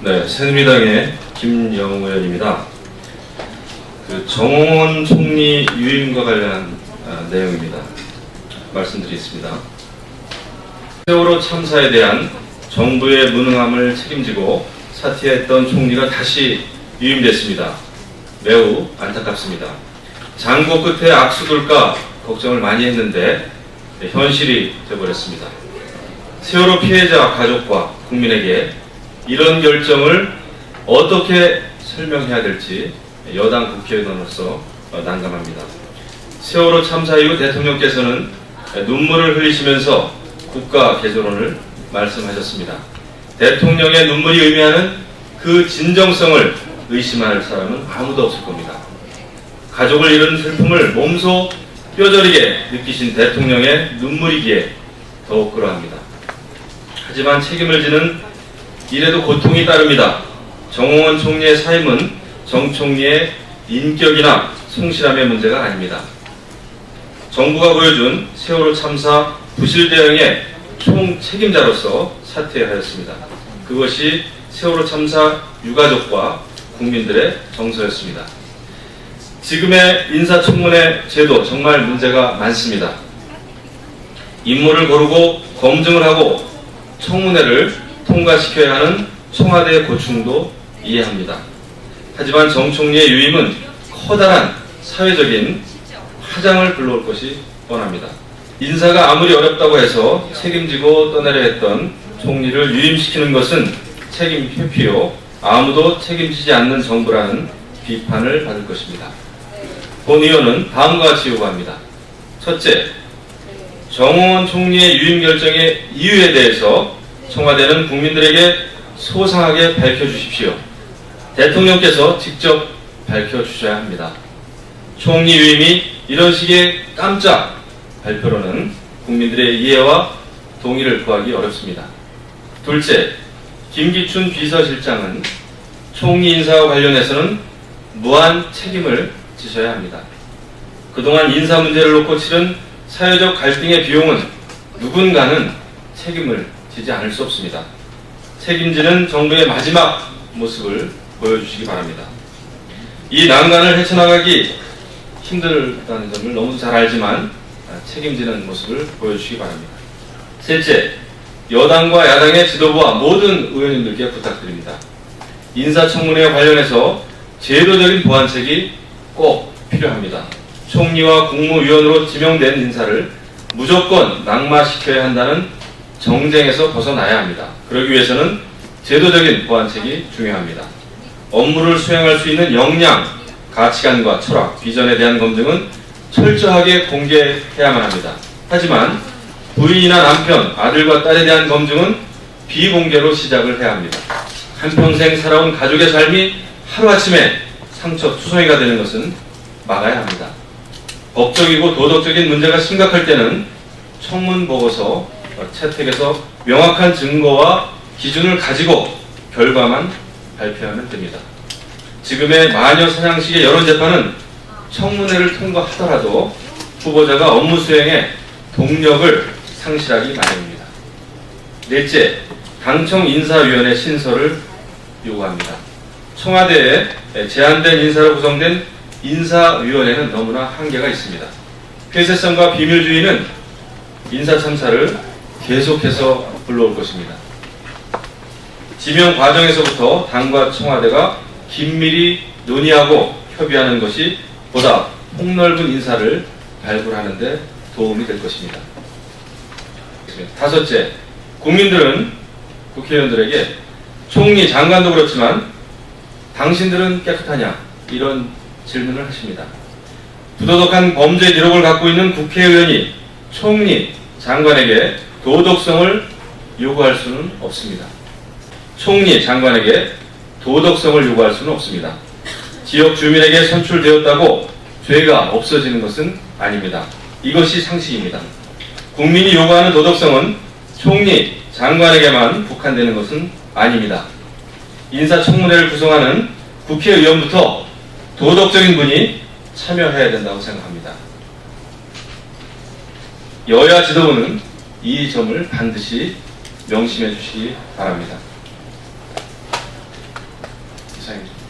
네, 새누리당의 김영우 의원입니다. 정홍원 총리 유임과 관련한 내용입니다. 말씀드리겠습니다. 세월호 참사에 대한 정부의 무능함을 책임지고 사퇴했던 총리가 다시 유임됐습니다. 매우 안타깝습니다. 장고 끝에 악수둘까 걱정을 많이 했는데 현실이 되어버렸습니다. 세월호 피해자 가족과 국민에게 이런 결정을 어떻게 설명해야 될지 여당 국회의원으로서 난감합니다. 세월호 참사 이후 대통령께서는 눈물을 흘리시면서 국가 개조론을 말씀하셨습니다. 대통령의 눈물이 의미하는 그 진정성을 의심할 사람은 아무도 없을 겁니다. 가족을 잃은 슬픔을 몸소 뼈저리게 느끼신 대통령의 눈물이기에 더욱 그러합니다. 하지만 책임을 지는 일에도 고통이 따릅니다. 정홍원 총리의 사임은 정 총리의 인격이나 성실함의 문제가 아닙니다. 정부가 보여준 세월호 참사 부실 대응의 총책임자로서 사퇴하였습니다. 그것이 세월호 참사 유가족과 국민들의 정서였습니다. 지금의 인사청문회 제도 정말 문제가 많습니다. 인물을 고르고 검증을 하고 청문회를 통과시켜야 하는 청와대의 고충도 이해합니다. 하지만 정 총리의 유임은 커다란 사회적인 파장을 불러올 것이 뻔합니다. 인사가 아무리 어렵다고 해서 책임지고 떠나려 했던 총리를 유임시키는 것은 책임 회피요, 아무도 책임지지 않는 정부라는 비판을 받을 것입니다. 본 의원은 다음과 같이 요구합니다. 첫째, 정홍원 총리의 유임 결정의 이유에 대해서 청와대는 국민들에게 소상하게 밝혀주십시오. 대통령께서 직접 밝혀주셔야 합니다. 총리 유임이 이런 식의 깜짝 발표로는 국민들의 이해와 동의를 구하기 어렵습니다. 둘째, 김기춘 비서실장은 총리 인사와 관련해서는 무한 책임을 지셔야 합니다. 그동안 인사 문제를 놓고 치른 사회적 갈등의 비용은 누군가는 책임을 지지 않을 수 없습니다. 책임지는 정부의 마지막 모습을 보여주시기 바랍니다. 이 난관을 헤쳐나가기 힘들다는 점을 너무 잘 알지만 책임지는 모습을 보여주시기 바랍니다. 셋째, 여당과 야당의 지도부와 모든 의원님들께 부탁드립니다. 인사청문회와 관련해서 제도적인 보완책이 꼭 필요합니다. 총리와 국무위원으로 지명된 인사를 무조건 낙마시켜야 한다는 정쟁에서 벗어나야 합니다. 그러기 위해서는 제도적인 보완책이 중요합니다. 업무를 수행할 수 있는 역량, 가치관과 철학, 비전에 대한 검증은 철저하게 공개해야만 합니다. 하지만 부인이나 남편, 아들과 딸에 대한 검증은 비공개로 시작을 해야 합니다. 한평생 살아온 가족의 삶이 하루아침에 상처투성이가 되는 것은 막아야 합니다. 법적이고 도덕적인 문제가 심각할 때는 청문보고서 채택에서 명확한 증거와 기준을 가지고 결과만 발표하면 됩니다. 지금의 마녀 사냥식의 여론재판은 청문회를 통과하더라도 후보자가 업무 수행에 동력을 상실하기 마련입니다. 넷째, 당청 인사위원회 신설을 요구합니다. 청와대에 제한된 인사로 구성된 인사위원회는 너무나 한계가 있습니다. 폐쇄성과 비밀주의는 인사참사를 계속해서 불러올 것입니다. 지명 과정에서부터 당과 청와대가 긴밀히 논의하고 협의하는 것이 보다 폭넓은 인사를 발굴하는 데 도움이 될 것입니다. 다섯째, 국민들은 국회의원들에게 총리, 장관도 그렇지만 당신들은 깨끗하냐? 이런 질문을 하십니다. 부도덕한 범죄 기록을 갖고 있는 국회의원이 총리, 장관에게 도덕성을 요구할 수는 없습니다. 총리, 장관에게 도덕성을 요구할 수는 없습니다. 지역 주민에게 선출되었다고 죄가 없어지는 것은 아닙니다. 이것이 상식입니다. 국민이 요구하는 도덕성은 총리, 장관에게만 국한되는 것은 아닙니다. 인사청문회를 구성하는 국회의원부터 도덕적인 분이 참여해야 된다고 생각합니다. 여야 지도부는 이 점을 반드시 명심해 주시기 바랍니다. 이상입니다.